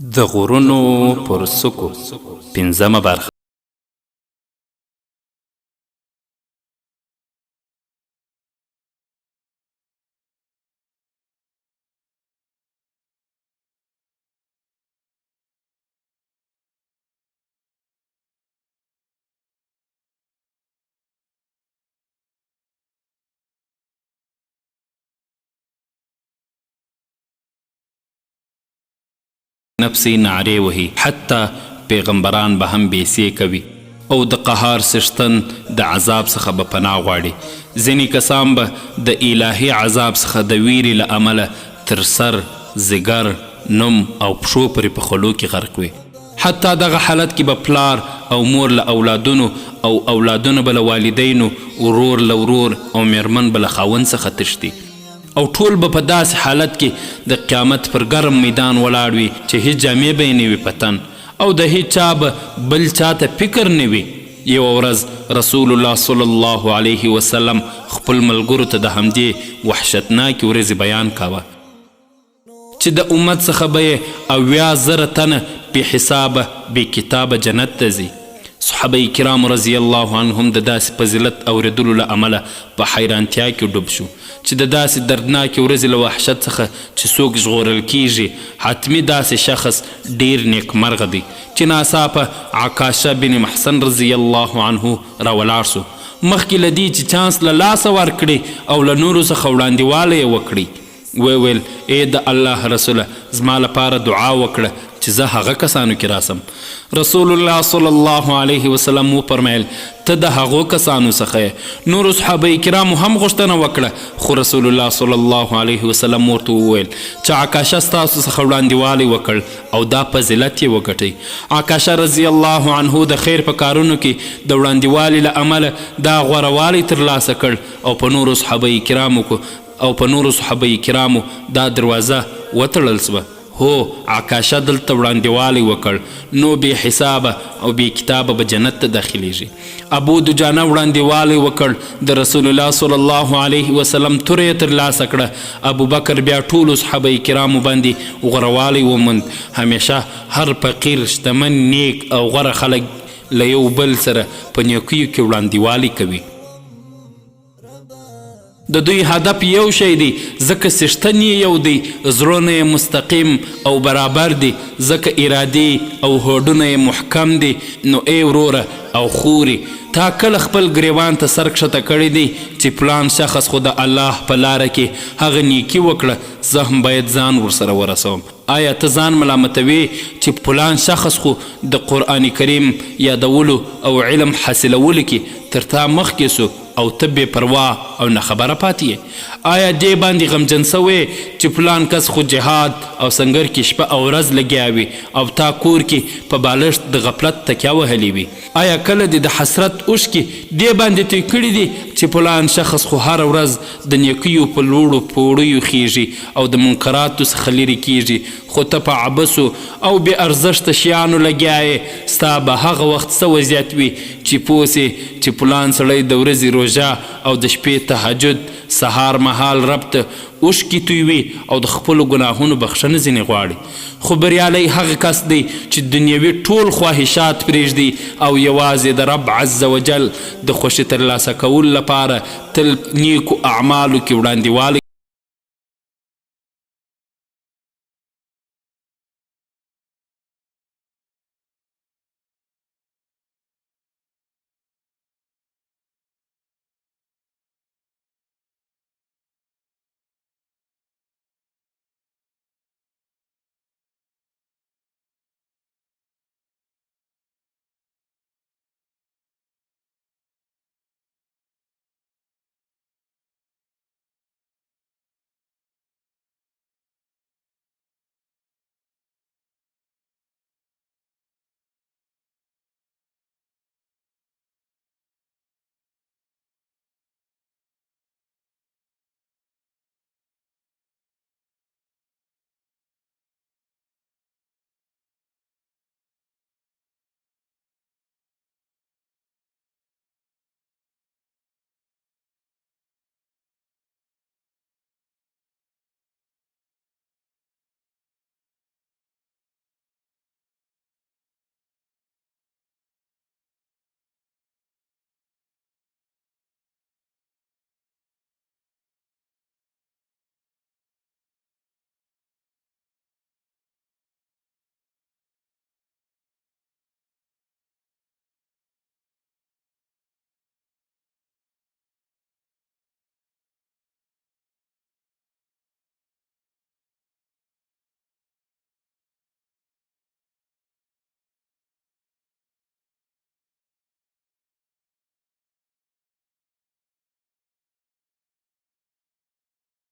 د غرونو پر څوکو پنځمه برخه. نفسی نعرې وهي، حتی پیغمبران به هم بیسې کوي او د قهار څښتن د عذاب څخه به پناه غواړي. ځینې کسان به د الهي عذاب څخه د ویرې له امله تر سر، ځیګر، نوم او پښو پورې په خولو کې غرق وي. حتی دغه حالت کې به پلار او مور له اولادونو او اولادونه به له والدینو، ورور له ورور او میرمن به له خاوند څخه تښتي او ټول به په داسې حالت کې د قیامت پر ګرم میدان ولاړ وي چې هیڅ جامې به یې نه وي په تن او د هیڅ چا به بل چا ته فکر نه وي. یوه ورځ رسول الله صلی الله علیه وسلم خپل ملګرو ته د همدې وحشتناکې ورځې بیان کاوه چې د امت څخه به یې 80,000 تنه بې حسابه بې کتابه جنت ته ځي. صحابه کرام رضی الله عنهم د داسې فضیلت اورېدلو له امله په حیرانتیا کې ډوب شو چې د داسې دردناکې ورځې له وحشت څخه چې څوک ژغورل کیږي حتمي داسې شخص ډیر نیکمرغه دی چې ناڅاپه عکاشه بن محسن رضی الله عنه راولاړ سو. مخکې له دې چې چانس له لاسه ورکړي او له نورو څخه وړاندېواله یې وکړي، ویل ای د الله رسوله زما لپاره دعا وکړه چې زه هغه کسانو کې راسم. رسول الله صلی الله علیه وسلم وفرمیل ته د هغو کسانو څخه یې. نورو صحابه کرامو هم غوښتنه وکړه خو رسول الله صلی الله علیه وسلم ورته وویل چې عکاشه ستاسو څخه وړاندېوالی وکړ او دا فضیلت یې وګټئ. عکاشه رضی الله عنه د خیر په کارونو کې د وړاندېوالي له امله دا غوروالی ترلاسه کړ او په نورو صحابه کرامو دا دروازه وتړل سوه. هو عکاشه دلته وړاندېوالی وکړ نو بې حسابه او بې کتابه به جنت ته داخلیږي. ابو دجانه وړاندېوالی وکړ د رسول الله صلی الله علیه وسلم توره یې ترلاسه کړه. ابو بکر بیا ټولو صحابه کرامو باندې غوروالی وموند. همیشه هر فقیر، شتمن، نیک او غوره خلک له یو بل سره په نیکیو کې وړاندېوالی کوي. د دوی هدف یو شی دی ځکه څښتن یې یو دی، زړونه یې مستقیم او برابر دی ځکه ارادې او هوډونه یې محکم دی. نو ای وروره او خورې تا کله خپل ګریوان ته سر کښته کړی دی چې پلان شخص خو د الله په لاره کې هغه نیکي وکړه، زه هم باید ځان ورسره ورسوم. آیا ته ځان ملامتوي چې پلان شخص خو د قرآن کریم یادولو او علم حاصلولو کې تر تا مخکې سو او ته بې پروا او نه خبره پاتې یې؟ آیا دې باندې غمجن سوی چې فلان کس خو جهاد او سنګر کې شپه او ورځ لګیا وي او تا کور کې په بالښت د غفلت تکیه وهلې وي؟ آیا کله دې د حسرت اوښکې دې باندې توی کړي دي چې فلان شخص خو هره ورځ د نیکیو په لوړو پوړیو خیږي او د منکراتو څخه لرې کیږي خو ته په عبسو او بې ارزښته شیانو لګیا یې؟ ستا به هغه وخت څه وضعیت وي چې پوه سې چې فلان سړی د ورځې روژه او د شپې تهجد، سهار مهال رب ته اوښکې تویوي او د خپلو ګناهونو بخښنه ځینې غواړي. خو بریالی هغه کس دی چې دنیوي ټول خواهشات پرېږدي او یوازې د رب عز وجل د خوښۍ ترلاسه کولو لپاره تل نیکو اعمالو کې وړاندېوالی